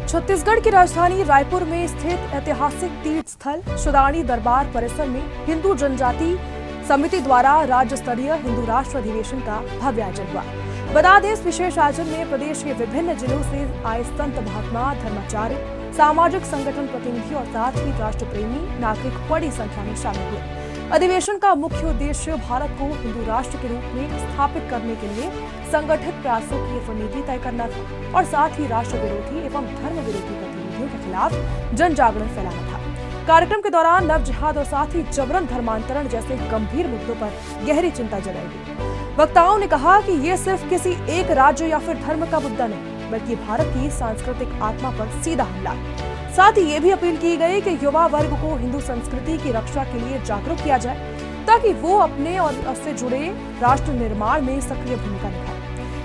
छत्तीसगढ़ की राजधानी रायपुर में स्थित ऐतिहासिक तीर्थ स्थल शदानी दरबार परिसर में हिंदू जनजाति समिति द्वारा राज्य स्तरीय हिंदू राष्ट्र अधिवेशन का भव्य आयोजन हुआ। बता दें, इस विशेष आयोजन में प्रदेश के विभिन्न जिलों से आए संत महात्मा, धर्माचार्य, सामाजिक संगठन प्रतिनिधि और साथ ही राष्ट्र प्रेमी नागरिक बड़ी संख्या में शामिल हुए। अधिवेशन का मुख्य उद्देश्य भारत को हिंदू राष्ट्र के रूप में स्थापित करने के लिए संगठित प्रयासों की रणनीति तय करना था और साथ ही राष्ट्र विरोधी एवं धर्म विरोधी गतिविधियों के खिलाफ जन जागरण फैलाना था। कार्यक्रम के दौरान लव जिहाद और साथ ही जबरन धर्मांतरण जैसे गंभीर मुद्दों पर गहरी चिंता जताई गई। वक्ताओं ने कहा कि ये सिर्फ किसी एक राज्य या फिर धर्म का मुद्दा नहीं, बल्कि भारत की सांस्कृतिक आत्मा पर सीधा हमला है। साथ ही ये भी अपील की गई कि युवा वर्ग को हिंदू संस्कृति की रक्षा के लिए जागरूक किया जाए, ताकि वो अपने और उससे जुड़े राष्ट्र निर्माण में सक्रिय भूमिका निभाए।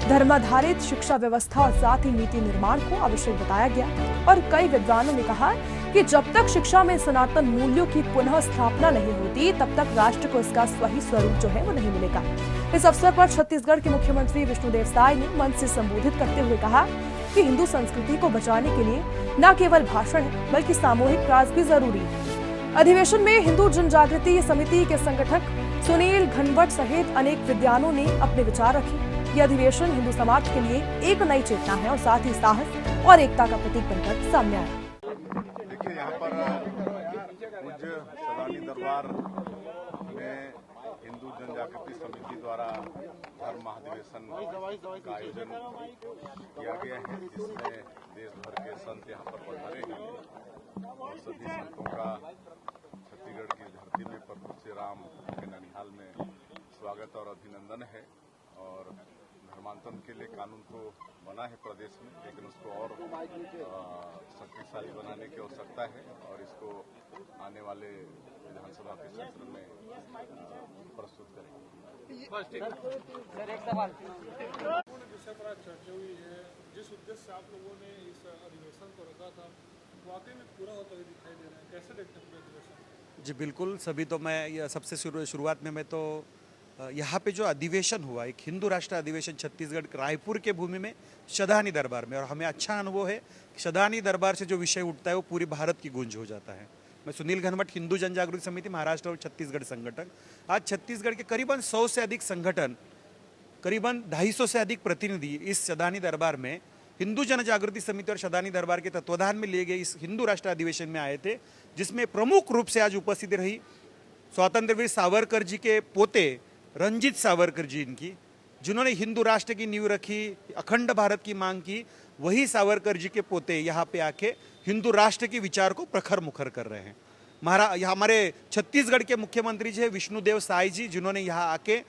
धर्माधारित शिक्षा व्यवस्था और साथ ही नीति निर्माण को आवश्यक बताया गया और कई विद्वानों ने कहा कि जब तक शिक्षा में सनातन मूल्यों की पुनः स्थापना नहीं होती, तब तक राष्ट्र को इसका सही स्वरूप जो है वो नहीं मिलेगा। इस अवसर पर छत्तीसगढ़ के मुख्यमंत्री विष्णुदेव साय ने मंच से संबोधित करते हुए कहा कि हिंदू संस्कृति को बचाने के लिए न केवल भाषण है, बल्कि सामूहिक प्रयास भी जरूरी है। अधिवेशन में हिंदू जनजागृति समिति के संगठक सुनील घनवट सहित अनेक विद्वानों ने अपने विचार रखे। यह अधिवेशन हिंदू समाज के लिए एक नई चेतना है और साथ ही साहस और एकता का प्रतीक बनकर सामने आया। देखिए, यहाँ पर पूज्य शदानी दरबार में हिंदू जनजागृति समिति द्वारा धर्म महाधिवेशन का आयोजन किया गया है, जिसमें देश भर के संत यहाँ पर पधारे हैं और सभी संतों का छत्तीसगढ़ की धरती में प्रभु श्री राम के ननिहाल में स्वागत और अभिनंदन है। और धर्मांतरण के लिए कानून तो बना है प्रदेश में, लेकिन उसको और शक्तिशाली बनाने की आवश्यकता है और इसको आने वाले विधानसभा के सत्र में प्रस्तुत करेंगे। सर, एक सवाल विषय पर आज चर्चा हुई है, जिस उद्देश्य से आप लोगों ने इस अधिवेशन को रखा था, वाकई में पूरा होता हुआ दिखाई दे रहा है। कैसे देखते हैं अधिवेशन? जी बिल्कुल, सभी तो मैं सबसे शुरुआत में मैं तो यहाँ पे जो अधिवेशन हुआ, एक हिंदू राष्ट्र अधिवेशन छत्तीसगढ़ रायपुर के भूमि में शदानी दरबार में, और हमें अच्छा अनुभव है कि शदानी दरबार से जो विषय उठता है वो पूरी भारत की गूंज हो जाता है। मैं सुनील घनवट, हिंदू जनजागृति समिति महाराष्ट्र और छत्तीसगढ़ संगठन। आज छत्तीसगढ़ के करीबन 100 से अधिक संगठन, करीबन 250 से अधिक प्रतिनिधि इस शदानी दरबार में हिंदू जनजागृति समिति और शदानी दरबार के तत्वाधान में लिए गए इस हिंदू राष्ट्र अधिवेशन में आए थे, जिसमें प्रमुख रूप से आज उपस्थित रही स्वतंत्रवीर सावरकर जी के पोते रंजीत सावरकर जी, इनकी जिन्होंने हिंदू राष्ट्र की नींव रखी, अखंड भारत की मांग की, वही सावरकर जी के पोते यहाँ पे आके हिंदू राष्ट्र की विचार को प्रखर मुखर कर रहे हैं। हमारे छत्तीसगढ़ के मुख्यमंत्री जी है विष्णुदेव साय जी, जिन्होंने यहाँ आके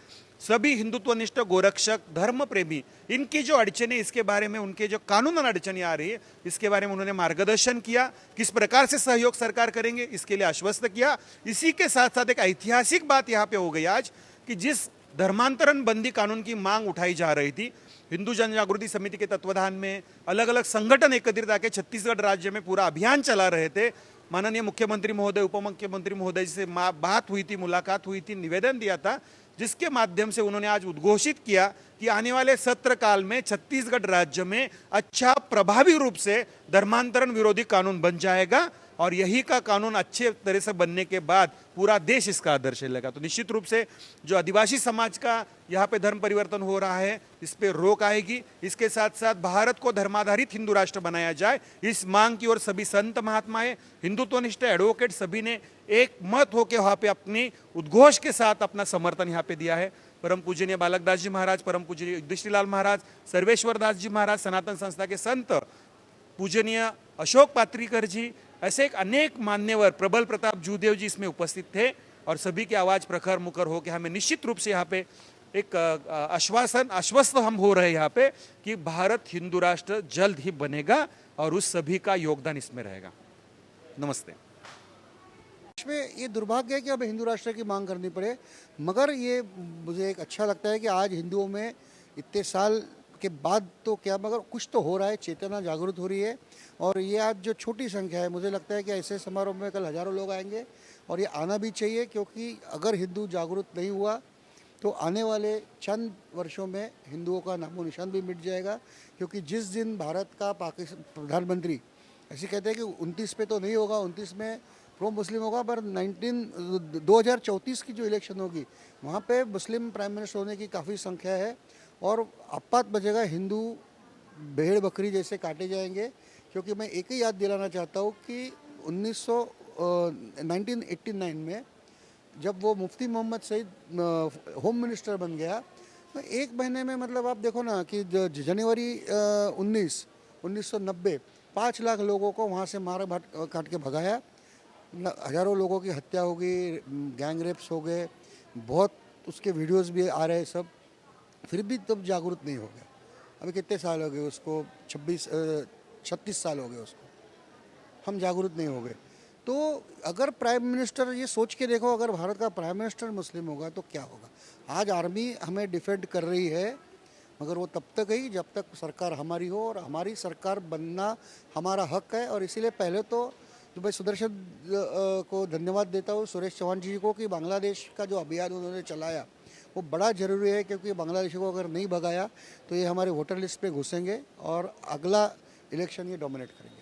सभी हिंदुत्वनिष्ठ गोरक्षक, धर्म प्रेमी, इनकी जो अड़चने, इसके बारे में, उनके जो कानूनन अड़चने आ रही है, इसके बारे में उन्होंने मार्गदर्शन किया। किस प्रकार से सहयोग सरकार करेंगे, इसके लिए आश्वस्त किया। इसी के साथ साथ एक ऐतिहासिक बात यहाँ पे हो गई आज कि जिस धर्मांतरण बंदी कानून की मांग उठाई जा रही थी, हिंदू जनजागृति समिति के तत्वाधान में अलग अलग संगठन एकत्रित आके छत्तीसगढ़ राज्य में पूरा अभियान चला रहे थे। माननीय मुख्यमंत्री महोदय, उप मुख्यमंत्री महोदय से बात हुई थी, मुलाकात हुई थी, निवेदन दिया था, जिसके माध्यम से उन्होंने आज उद्घोषित किया कि आने वाले सत्र काल में छत्तीसगढ़ राज्य में अच्छा प्रभावी रूप से धर्मांतरण विरोधी कानून बन जाएगा और यही का कानून अच्छे तरह से बनने के बाद पूरा देश इसका आदर्श लेगा। तो निश्चित रूप से जो आदिवासी समाज का यहाँ पे धर्म परिवर्तन हो रहा है, इस पे रोक आएगी। इसके साथ साथ भारत को धर्माधारित हिंदू राष्ट्र बनाया जाए, इस मांग की ओर सभी संत महात्माएं, हिंदुत्वनिष्ठ एडवोकेट, सभी ने एक मत होकर वहाँ पे अपनी उद्घोष के साथ अपना समर्थन यहाँ पे दिया है। परम पूजनीय बालक दास जी महाराज, परम पूजनीय युधिष्ठिरलाल महाराज, सर्वेश्वर दास जी महाराज, सनातन संस्था के संत पूजनीय अशोक पात्रीकर जी, ऐसे एक अनेक मान्यवर, प्रबल प्रताप जूदेव जी इसमें उपस्थित थे और सभी की आवाज प्रखर मुखर हो के हमें निश्चित रूप से यहाँ पे एक आश्वस्त हम हो रहे हैं यहाँ पे कि भारत हिंदू राष्ट्र जल्द ही बनेगा और उस सभी का योगदान इसमें रहेगा। नमस्ते। में ये दुर्भाग्य है कि अब हिंदू राष्ट्र की मांग करनी पड़े, मगर ये मुझे एक अच्छा लगता है कि आज हिंदुओं में इतने साल के बाद तो क्या, मगर कुछ तो हो रहा है, चेतना जागृत हो रही है। और ये आज जो छोटी संख्या है, मुझे लगता है कि ऐसे समारोह में कल हजारों लोग आएंगे और ये आना भी चाहिए, क्योंकि अगर हिंदू जागरूक नहीं हुआ तो आने वाले चंद वर्षों में हिंदुओं का नामो निशान भी मिट जाएगा, क्योंकि जिस दिन भारत का पाकिस्तान प्रधानमंत्री ऐसे कहते हैं कि 29 पे तो नहीं होगा, 29 में प्रो मुस्लिम होगा, पर 2034 की जो इलेक्शन होगी वहाँ पे मुस्लिम प्राइम मिनिस्टर होने की काफ़ी संख्या है और आपात बचेगा, हिंदू भेड़ बकरी जैसे काटे जाएंगे। क्योंकि मैं एक ही याद दिलाना चाहता हूँ कि 1989 में जब वो मुफ्ती मोहम्मद सईद होम मिनिस्टर बन गया तो एक महीने में मतलब आप देखो ना कि जनवरी 1990 5 लाख लोगों को वहाँ से मार काट के भगाया, हज़ारों लोगों की हत्या हो गई, गैंग रेप्स हो गए, बहुत उसके वीडियोस भी आ रहे हैं सब, फिर भी तब जागरूक नहीं हो गया। अभी कितने साल हो गए उसको, 36 साल हो गए उसको, हम जागरूक नहीं हो गए। तो अगर प्राइम मिनिस्टर, ये सोच के देखो, अगर भारत का प्राइम मिनिस्टर मुस्लिम होगा तो क्या होगा। आज आर्मी हमें डिफेंड कर रही है, मगर वो तब तक ही जब तक सरकार हमारी हो, और हमारी सरकार बनना हमारा हक है। और इसीलिए पहले तो जो मैं सुदर्शन को धन्यवाद देता हूँ, सुरेश चौहान जी को, कि बांग्लादेश का जो अभियान उन्होंने चलाया वो बड़ा ज़रूरी है, क्योंकि बांग्लादेशी को अगर नहीं भगाया तो ये हमारे वोटर लिस्ट पे घुसेंगे और अगला इलेक्शन ये डोमिनेट करेंगे।